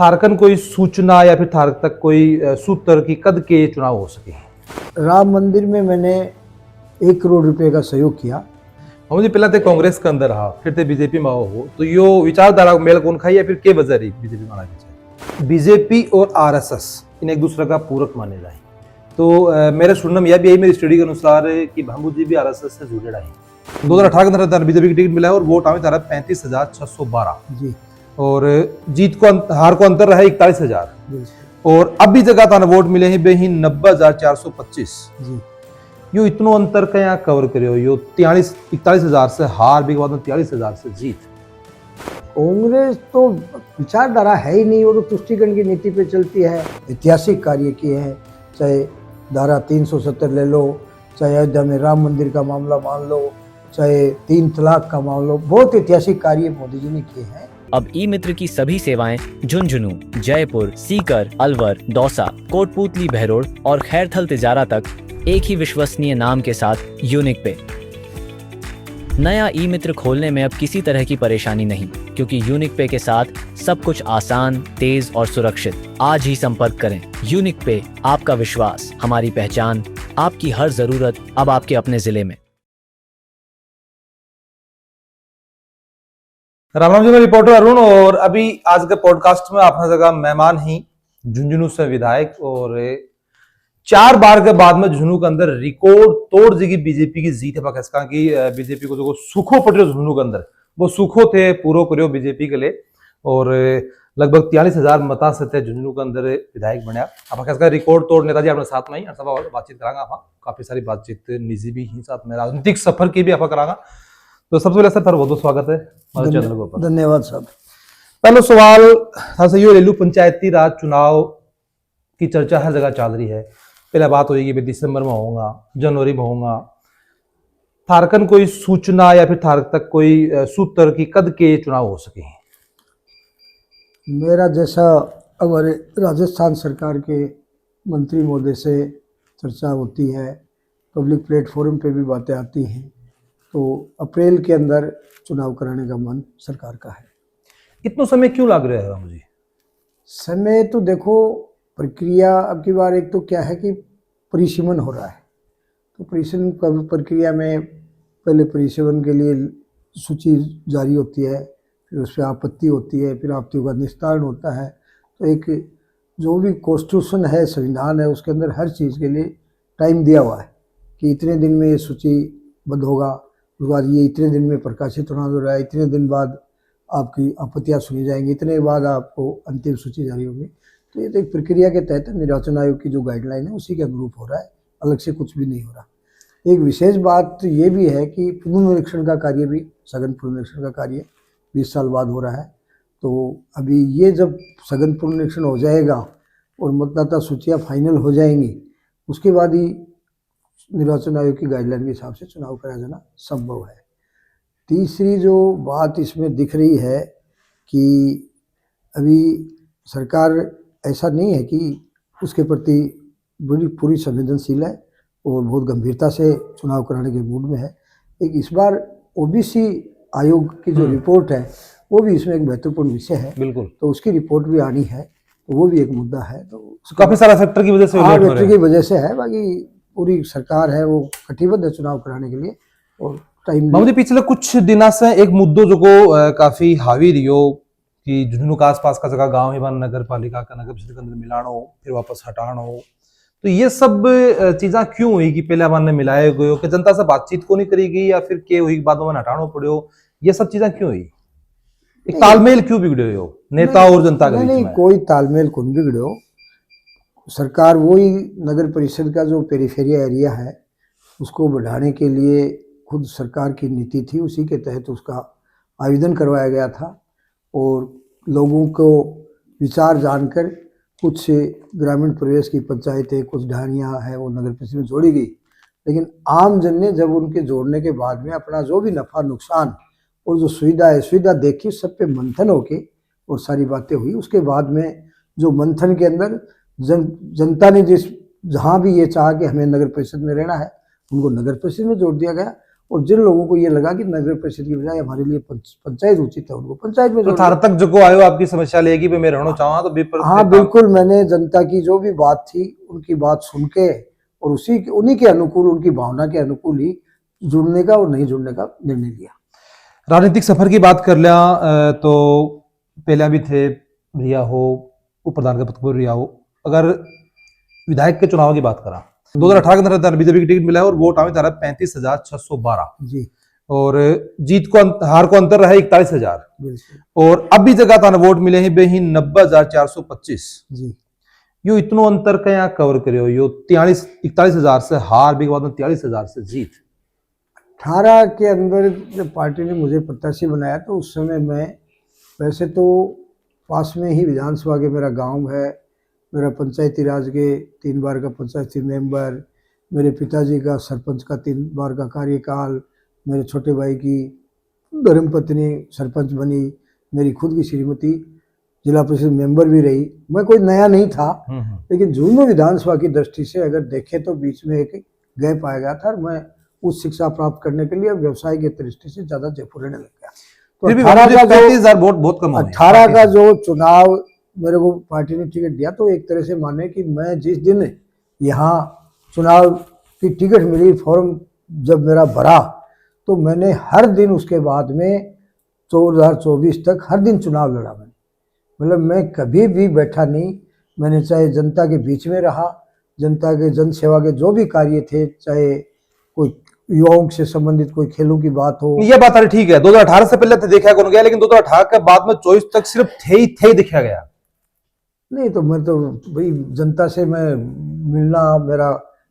थारकन कोई सूचना या फिर थारक तक कोई सूत्र की कद के चुनाव हो सके? राम मंदिर में मैंने 1 करोड़ रुपए का सहयोग किया। मुझे पहला तो कांग्रेस के अंदर रहा, फिर ते बीजेपी में हो, तो यो विचारधारा मेल कौन खाई या फिर के वजह रही बीजेपी में आना चाहिए? बीजेपी और आरएसएस इन एक दूसरे का पूरक माने जाए, तो मेरे सुनने में यह भी यही मेरी स्टडी के अनुसार कि भामू जी भी आरएसएस से जुड़े रहे। 2018 के अंदर बीजेपी की टिकट मिला है और वोट आवे तारा 35,612 जी, और जीत को हार को अंतर रहा है 41,000 जी, और अब भी जगह ताना वोट मिले हैं बेही 90,425। जी। यो इतनो अंतर क्या कवर करियो? यो 41,000 से हार भी बाद में 43,000 से जीत। कांग्रेस तो विचारधारा है ही नहीं, वो तो तुष्टिकरण की नीति पे चलती है। ऐतिहासिक कार्य किए हैं, चाहे धारा 370 ले लो, चाहे अयोध्या में राम मंदिर का मामला मान लो, चाहे 3 तलाक का मामला, बहुत ऐतिहासिक कार्य मोदी जी ने किए हैं। अब ई मित्र की सभी सेवाएं झुंझुनू, जयपुर, सीकर, अलवर, दौसा, कोटपूतली, बहरोड और खैरथल तिजारा तक एक ही विश्वसनीय नाम के साथ यूनिक पे। नया ई मित्र खोलने में अब किसी तरह की परेशानी नहीं, क्योंकि यूनिक पे के साथ सब कुछ आसान, तेज और सुरक्षित। आज ही संपर्क करें। यूनिक पे, आपका विश्वास, हमारी पहचान, आपकी हर जरूरत अब आपके अपने जिले में। राम राम जी, मैं रिपोर्टर अरुण और अभी आज के पॉडकास्ट में अपना जगह मेहमान ही झुंझुनू से विधायक और 4 बार के बाद में झुंझुनू के अंदर रिकॉर्ड तोड़ जगी बीजेपी की जीत है। पाकिस्तान की बीजेपी को जो सुखो पटो झुंझुनू के अंदर वो सुखो थे पूरा करियो बीजेपी के लिए और लगभग 43,000 मता से थे झुंझुनू के अंदर विधायक बनया। आप रिकॉर्ड तोड़ नेताजी अपने साथ में ही सब बातचीत करांगा। आप काफी सारी बातचीत निजी भी ही साथ में राजनीतिक सफर की भी आप करांगा। तो सबसे पहले सर बहुत बहुत स्वागत है हमारे चैनल के ऊपर। धन्यवाद साहब। पहला सवाल यो ले लू, पंचायती राज चुनाव की चर्चा हर जगह चल रही है। पहले बात हो कि दिसंबर में होगा, जनवरी में होगा, थारकन कोई सूचना या फिर थारक तक कोई सूत्र की कद के चुनाव हो सके? मेरा जैसा हमारे राजस्थान सरकार के मंत्री महोदय से चर्चा होती है, पब्लिक प्लेटफॉर्म पे भी बातें आती हैं, तो अप्रैल के अंदर चुनाव कराने का मन सरकार का है। इतना समय क्यों लग रहा है राम जी? समय तो देखो, प्रक्रिया अब की बार एक तो क्या है कि परिसीमन हो रहा है, तो परिसीमन प्रक्रिया में पहले परिसीमन के लिए सूची जारी होती है, फिर उस पर आपत्ति होती है, फिर आपत्तियों का निस्तारण होता है। तो एक जो भी कॉन्स्टिट्यूशन है, संविधान है, उसके अंदर हर चीज़ के लिए टाइम दिया हुआ है कि इतने दिन में ये सूचीबद्ध होगा, उसके बाद ये इतने दिन में प्रकाशित होना हो रहा है, इतने दिन बाद आपकी आपत्तियाँ सुनी जाएंगी, इतने बाद आपको अंतिम सूची जारी होगी। तो ये तो एक प्रक्रिया के तहत निर्वाचन आयोग की जो गाइडलाइन है उसी के अनुरूप हो रहा है, अलग से कुछ भी नहीं हो रहा। एक विशेष बात तो ये भी है कि पुनर्निरीक्षण का कार्य भी, सघन पुनर्निरीक्षण का कार्य 20 साल बाद हो रहा है। तो अभी ये जब सघन पुनर्निरीक्षण हो जाएगा और मतदाता सूचियाँ फाइनल हो जाएंगी, उसके बाद ही निर्वाचन आयोग की गाइडलाइन के हिसाब से चुनाव कराया जाना संभव है। तीसरी जो बात इसमें दिख रही है कि अभी सरकार ऐसा नहीं है कि उसके प्रति बड़ी पूरी संवेदनशील है और बहुत गंभीरता से चुनाव कराने के मूड में है। एक इस बार ओबीसी आयोग की जो रिपोर्ट है वो भी इसमें एक महत्वपूर्ण विषय है। बिल्कुल, तो उसकी रिपोर्ट भी आनी है, तो वो भी एक मुद्दा है। तो काफी सारा फैक्टर की वजह से फैक्टर की वजह से है, बाकी पूरी सरकार है वो कटिबद्ध है चुनाव कराने के लिए और टाइम। मुझे पिछले कुछ दिनों से एक मुद्दों जो को काफी हावी रियो कि झुंझुनू के आसपास का जगह गांव ही बन नगर पालिका का नगर परिषद के अंदर मिलानो फिर वापस हटानो, तो ये सब चीजा क्यों हुई कि पहले अपन ने मिलाए गए कि जनता से बातचीत को नहीं करी गई या फिर के हुई बाद में हटानो पड़ो? ये सब चीजा क्यों हुई? एक तालमेल क्यों बिगड़े हो नेता और जनता के बीच में? नहीं, कोई तालमेल को नहीं बिगड़े हो। सरकार वही नगर परिषद का जो पेरिफेरिया एरिया है उसको बढ़ाने के लिए खुद सरकार की नीति थी, उसी के तहत उसका आवेदन करवाया गया था और लोगों को विचार जानकर कुछ ग्रामीण प्रदेश की पंचायतें, कुछ ढाणियाँ हैं वो नगर परिषद में जोड़ी गई। लेकिन आम जन ने जब उनके जोड़ने के बाद में अपना जो भी नफ़ा नुकसान और जो सुविधा देखी, सब पे मंथन होके और सारी बातें हुई। उसके बाद में जो मंथन के अंदर जनता ने जहाँ भी ये चाहा कि हमें नगर परिषद में रहना है, उनको नगर परिषद में जोड़ दिया गया और जिन लोगों को ये लगा कि नगर परिषद की बजाय हमारे लिए पंचायत उचित है, उनको पंचायत में तो जोड़ थार तक जो आयो आपकी समस्या लेगी मैं रहना चाहूँ तो हाँ बिल्कुल, मैंने जनता की जो भी बात थी उनकी बात सुन के और उन्हीं के अनुकूल, उनकी भावना के अनुकूल ही जुड़ने का और नहीं जुड़ने का निर्णय लिया। राजनीतिक सफर की बात कर लिया तो पहले भी थे रिया हो, उप प्रधान के पद पर रिया हो, अगर विधायक के चुनाव की बात करा 2018 के अंदर बीजेपी की टिकट मिला है और वोट आवे तारा 35,612 जी, और जीत को हार को अंतर रहा 41,000 बिल्कुल और अब भी जगह ताना वोट मिले हैं बेही 90,425 जी। यो इतनो अंतर क्या कवर करियो यो 41,000 से हार भी के बाद में 43,000 से जीत। 18 के अंदर जब पार्टी ने मुझे प्रत्याशी बनाया तो उस समय मैं वैसे तो पास में ही विधानसभा के मेरा गांव है, मेरा पंचायती राज के 3 बार का पंचायती मेंबर, मेरे पिताजी का सरपंच का 3 बार का कार्यकाल, मेरे छोटे भाई की धर्मपत्नी सरपंच बनी, मेरी खुद की श्रीमती जिला परिषद मेंबर भी रही। मैं कोई नया नहीं था, लेकिन झुंझुनू विधानसभा की दृष्टि से अगर देखे तो बीच में एक गैप आ गया था और मैं उस शिक्षा प्राप्त करने के लिए व्यवसाय की दृष्टि से ज्यादा जयपुर रहने लग गया। तो 35,000 वोट बहुत कम हो गए। 18 का जो चुनाव मेरे को पार्टी ने टिकट दिया तो एक तरह से माने कि मैं जिस दिन यहाँ चुनाव की टिकट मिली, फॉर्म जब मेरा भरा तो मैंने हर दिन उसके बाद में 2024 तक हर दिन चुनाव लड़ा। मैंने मतलब मैं कभी भी बैठा नहीं, मैंने चाहे जनता के बीच में रहा, जनता के जन सेवा के जो भी कार्य थे, चाहे कोई युवाओं से संबंधित कोई खेलों की बात हो। ये बात अरे ठीक है 2018 से पहले तो देखा कौन गया, लेकिन 2018 के बाद में 24 तक सिर्फ थे ही दिखा गया। नहीं तो मैं तो भाई जनता से मैं मिलना, मेरा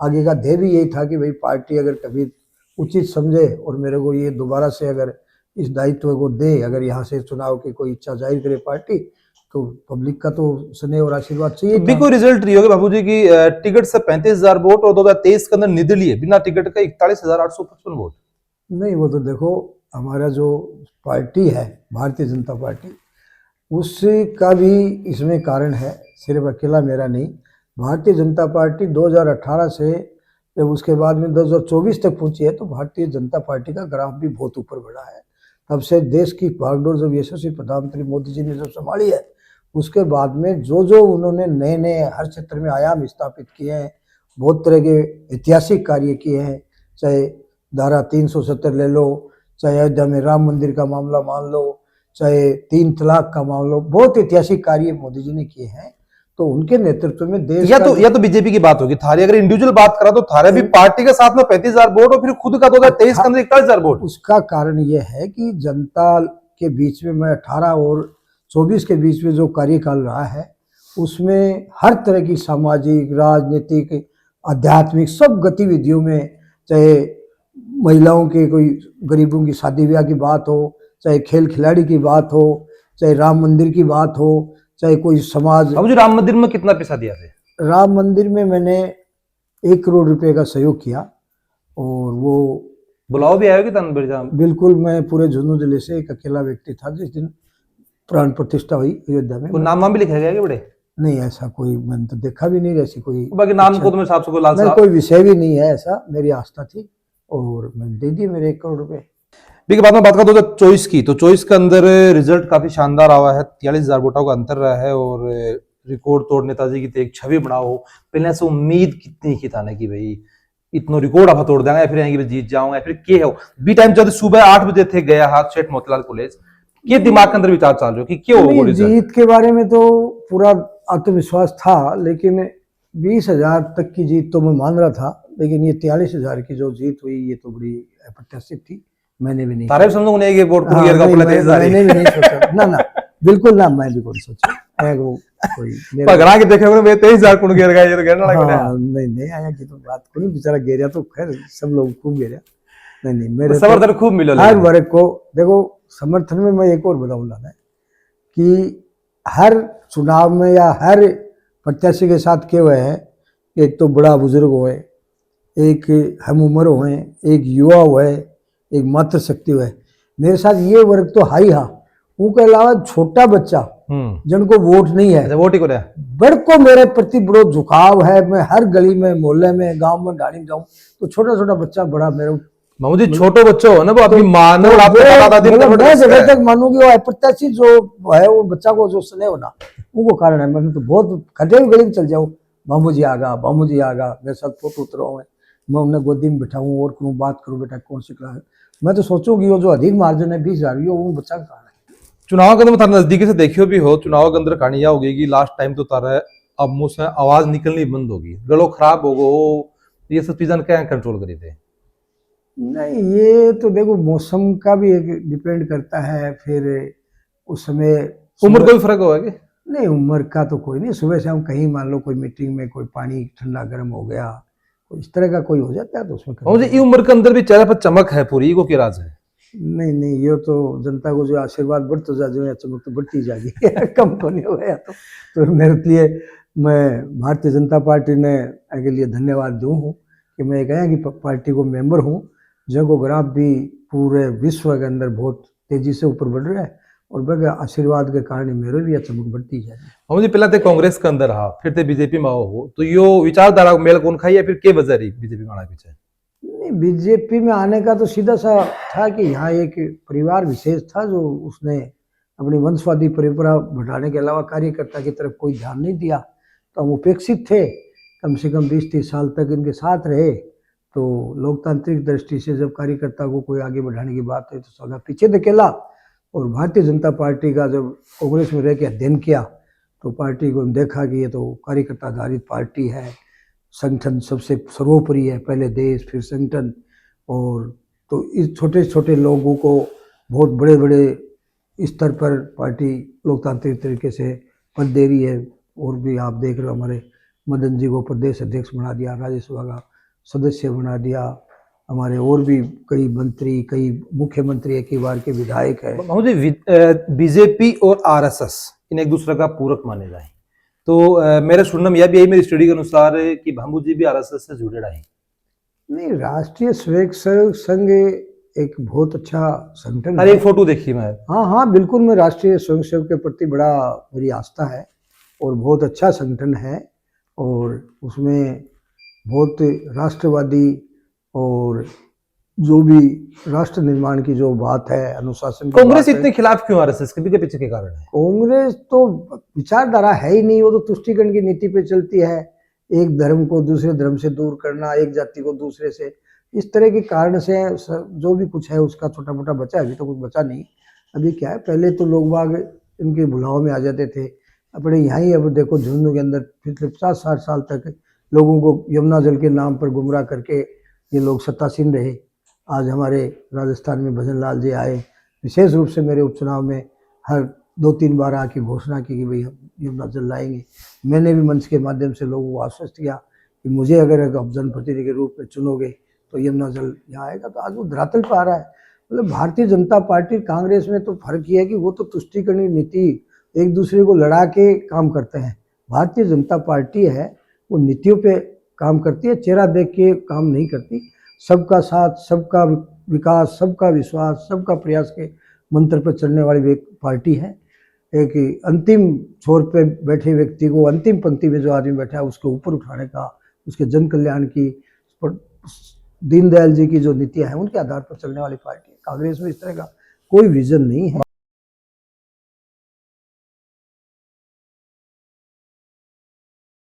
आगे का ध्येय भी यही था कि भाई पार्टी अगर कभी उचित समझे और मेरे को ये दोबारा से अगर इस दायित्व को दे, अगर यहाँ से चुनाव की कोई इच्छा जाहिर करे पार्टी, तो पब्लिक का तो स्नेह और आशीर्वाद चाहिए। भी कोई रिजल्ट रही होगी बाबू जी की टिकट से 35,000 वोट और 2023 के अंदर निर्दलीय बिना टिकट का 41,855 वोट। नहीं वो तो देखो हमारा जो पार्टी है भारतीय जनता पार्टी, उसका भी इसमें कारण है, सिर्फ अकेला मेरा नहीं। भारतीय जनता पार्टी 2018 से जब उसके बाद में 2024 तक पहुंची है तो भारतीय जनता पार्टी का ग्राफ भी बहुत ऊपर बढ़ा है। तब से देश की भागदौड़ जब यशस्वी प्रधानमंत्री मोदी जी ने जब संभाली है, उसके बाद में जो उन्होंने नए नए हर क्षेत्र में आयाम स्थापित किए हैं, बहुत तरह के ऐतिहासिक कार्य किए हैं, चाहे धारा 370 ले लो, चाहे अयोध्या में राम मंदिर का मामला मान लो, चाहे 3 तलाक का मामला, बहुत ऐतिहासिक कार्य मोदी जी ने किए हैं। तो उनके नेतृत्व में देश या तो बीजेपी की बात होगी, थारी अगर इंडिविजुअल बात करा तो थारे भी पार्टी के साथ में 35,000 वोट और फिर खुद का 2023 के अंदर 41,000 वोट। उसका कारण यह है कि जनता के बीच में मैं 18 और 24 के बीच में जो कार्यकाल रहा है उसमें हर तरह की सामाजिक, राजनीतिक, आध्यात्मिक सब गतिविधियों में, चाहे महिलाओं के कोई गरीबों की शादी ब्याह की बात हो, चाहे खेल खिलाड़ी की बात हो, चाहे राम मंदिर की बात हो, चाहे कोई समाज। अब जो राम मंदिर में कितना पैसा दिया थे? राम मंदिर में मैंने 1 करोड़ रुपए का सहयोग किया और वो बुलाओ भी आयोगी तन बिल्कुल, मैं पूरे झुंझुनू जिले से एक अकेला व्यक्ति था जिस दिन प्राण प्रतिष्ठा हुई अयोध्या में। नाम वाम भी लिखा गया क्या बड़े? नहीं ऐसा कोई मैंने तो देखा भी नहीं, ऐसी कोई बाकी नाम को तो मेरे हिसाब से कोई लाल साहब कोई विषय भी नहीं है ऐसा, मेरी आस्था थी और मैंने दे दिए मेरे 1 करोड़ रुपए। के बाद में बात कर 2024 की, तो 24 के अंदर रिजल्ट काफी शानदार आवा है, 43,000 वोटों का अंतर रहा है और रिकॉर्ड तोड़ नेताजी की एक छवि बनाओ हो। पहले से उम्मीद कितनी की था ना कि भाई इतना रिकॉर्ड आप तोड़ देंगे, फिर आएंगे जीत जाऊंगा, फिर क्या हो बी टाइम जब सुबह 8 बजे थे गया हाथ सेठ मोतीलाल कॉलेज, ये दिमाग के अंदर विचार चल रहे हो कि क्यों हो? जीत के बारे में तो पूरा आत्मविश्वास था, लेकिन 20,000 तक की जीत तो मैं मान रहा था, लेकिन ये 43,000 की जो जीत हुई ये तो बड़ी अप्रत्याशित थी। मैंने भी नहीं समझो मैंने भी नहीं सोचा ना बिल्कुल ना, मैं भी कौन सोचा कोई पगड़ा के देखे मैं 23,000 कुण गिर गया, ये तो कहना लग रहा है। नहीं आया कि तो बात कोई बेचारा गिरा तो खैर सब लोग खूब गिरा। नहीं मेरे समर्थन खूब मिलो हर वर्ग को। देखो समर्थन में मैं एक और बताऊंगा ना कि हर चुनाव में या हर प्रत्याशी के साथ क्या हुआ है, एक तो बड़ा बुजुर्ग होए, एक हम उम्र होए, एक युवा होए, एक मातृशक्ति हुए। मेरे साथ ये वर्ग तो हाई हा, उनके अलावा छोटा बच्चा जिनको वोट नहीं है, वोट ही को बड़ को मेरे प्रति बड़ो झुकाव है। मैं हर गली में, मोहल्ले में, गांव में, ढाणी में जाऊं तो छोटा छोटा बच्चा बड़ा मेरे मामू जी छोटे बच्चे हो ना, वो आपकी माँ ने और आपके दादा दादी ने मतलब मैं थोड़ा जब तक मानूंगी वो अप्रत्याशित जो है वो बच्चा को जो स्नेह होना उनको कारण है। मैंने तो बहुत खटे हुए गली में चल जाऊँ, मामू जी आगा, मामू जी आगा, मेरे साथ फोटो उतरो है, मैं उन्हें गोदी में बिठाऊँ और करूँ, बात करूँ, बेटा कौन सी क्लास है। मैं तो सोचूंगी वो जो अधिक मार्जिन है 20,000 वो बच्चा का कारण है। चुनाव के अंदर थारा नजदीकी से देखियो भी हो, चुनाव के अंदर कहानी होगी कि लास्ट टाइम तो तारा अब मुंह से आवाज निकलनी बंद होगी, गलो खराब हो गो, ये सब चीजें क्या कंट्रोल करी थे? नहीं ये तो देखो मौसम का भी एक डिपेंड करता है, फिर उस समय उम्र का भी फर्क होगा कि? नहीं उम्र का तो कोई नहीं, सुबह से हम कहीं मान लो कोई मीटिंग में कोई पानी ठंडा गर्म हो गया, कोई इस तरह का कोई हो जाता है तो उसमें मामू जी ये उम्र के अंदर भी चेहरे पर चमक है पूरी, को क्या राज है? नहीं नहीं ये तो जनता को जो आशीर्वाद बढ़ता जा जो है चमक तो बढ़ती जाएगी कम तो नहीं हो गया। तो मेरे लिए मैं भारतीय जनता पार्टी ने के लिए धन्यवाद दूँ हूँ कि मैं कहें कि पार्टी को मेंबर हूँ, जो ग्राफ भी पूरे विश्व के अंदर बहुत तेजी से ऊपर बढ़ रहा है और बगैर आशीर्वाद के कारण मेरे भी चमक बढ़ती जाएगी। मामू जी पहले थे कांग्रेस के अंदर हा, फिर थे बीजेपी में आओ हो, तो यो विचारधारा मेल कौन खाई है, फिर के वजह रही बीजेपी में आने पीछे? नहीं बीजेपी में आने का तो सीधा सा था कि यहाँ एक परिवार विशेष था जो उसने अपनी वंशवादी परंपरा बढ़ाने के अलावा कार्यकर्ता की तरफ कोई ध्यान नहीं दिया, तो हम उपेक्षित थे। कम से कम 20-30 साल तक इनके साथ रहे, तो लोकतांत्रिक दृष्टि से जब कार्यकर्ता को कोई आगे बढ़ाने की बात है तो सदा पीछे धकेला। और भारतीय जनता पार्टी का जब कांग्रेस में रह के अध्ययन किया तो पार्टी को देखा कि ये तो कार्यकर्ता आधारित पार्टी है, संगठन सबसे सर्वोपरि है, पहले देश फिर संगठन, और तो इस छोटे छोटे लोगों को बहुत बड़े बड़े स्तर पर पार्टी लोकतांत्रिक तरीके से पद दे रही है। और भी आप देख रहे हो हमारे मदन जी को प्रदेश अध्यक्ष बना दिया, राज्यसभा का सदस्य बना दिया, हमारे और भी कई मंत्री कई मुख्यमंत्री एक ही बार के विधायक है। मामू जी बीजेपी और आरएसएस इन एक दूसरे का पूरक माने जाए, तो मेरे सुनने में यह भी यही मेरी स्टडी के अनुसार कि भामू जी भी आरएसएस से जुड़े रहे। नहीं राष्ट्रीय स्वयं सेवक संघ एक बहुत अच्छा संगठन अरे है। एक फोटो देखी मैं। हाँ हाँ बिल्कुल, मैं राष्ट्रीय स्वयंसेवक के प्रति बड़ा मेरी आस्था है और बहुत अच्छा संगठन है, और उसमें बहुत राष्ट्रवादी और जो भी राष्ट्र निर्माण की जो बात है, अनुशासन की कांग्रेस बात है। इतने खिलाफ क्यों आरएसएस के पीछे के कारण है? कांग्रेस तो विचारधारा है ही नहीं, वो तो तुष्टीकरण की नीति पे चलती है, एक धर्म को दूसरे धर्म से दूर करना, एक जाति को दूसरे से, इस तरह के कारण से जो भी कुछ है उसका छोटा मोटा बचा है, अभी तो कुछ बचा नहीं। अभी क्या है, पहले तो लोग बाग इनके भुलाव में आ जाते थे, अपने यहाँ ही अब देखो झुंझुनू के अंदर पिछले 50-60 साल तक लोगों को यमुना जल के नाम पर गुमराह करके ये लोग सत्तासीन रहे। आज हमारे राजस्थान में भजन लाल जी आए, विशेष रूप से मेरे उपचुनाव में हर 2-3 बार आके घोषणा की कि भाई हम यमुना जल लाएंगे। मैंने भी मंच के माध्यम से लोगों को आश्वस्त किया कि मुझे अगर आप जनप्रतिनिधि के रूप में चुनोगे तो यमुना जल यहाँ आएगा। तो आज वो धरातल पर आ रहा है। मतलब भारतीय जनता पार्टी कांग्रेस में तो फर्क ये है कि वो तो तुष्टीकरण नीति एक दूसरे को लड़ा के काम करते हैं, भारतीय जनता पार्टी है वो नीतियों पे काम करती है, चेहरा देख के काम नहीं करती। सबका साथ, सबका विकास, सबका विश्वास, सबका प्रयास के मंत्र पर चलने वाली एक पार्टी है। एक अंतिम छोर पे बैठे व्यक्ति को, अंतिम पंक्ति में जो आदमी बैठा है उसके ऊपर उठाने का, उसके जन कल्याण की, दीनदयाल जी की जो नीतियां हैं उनके आधार पर चलने वाली पार्टी है। कांग्रेस में इस तरह का कोई विजन नहीं है।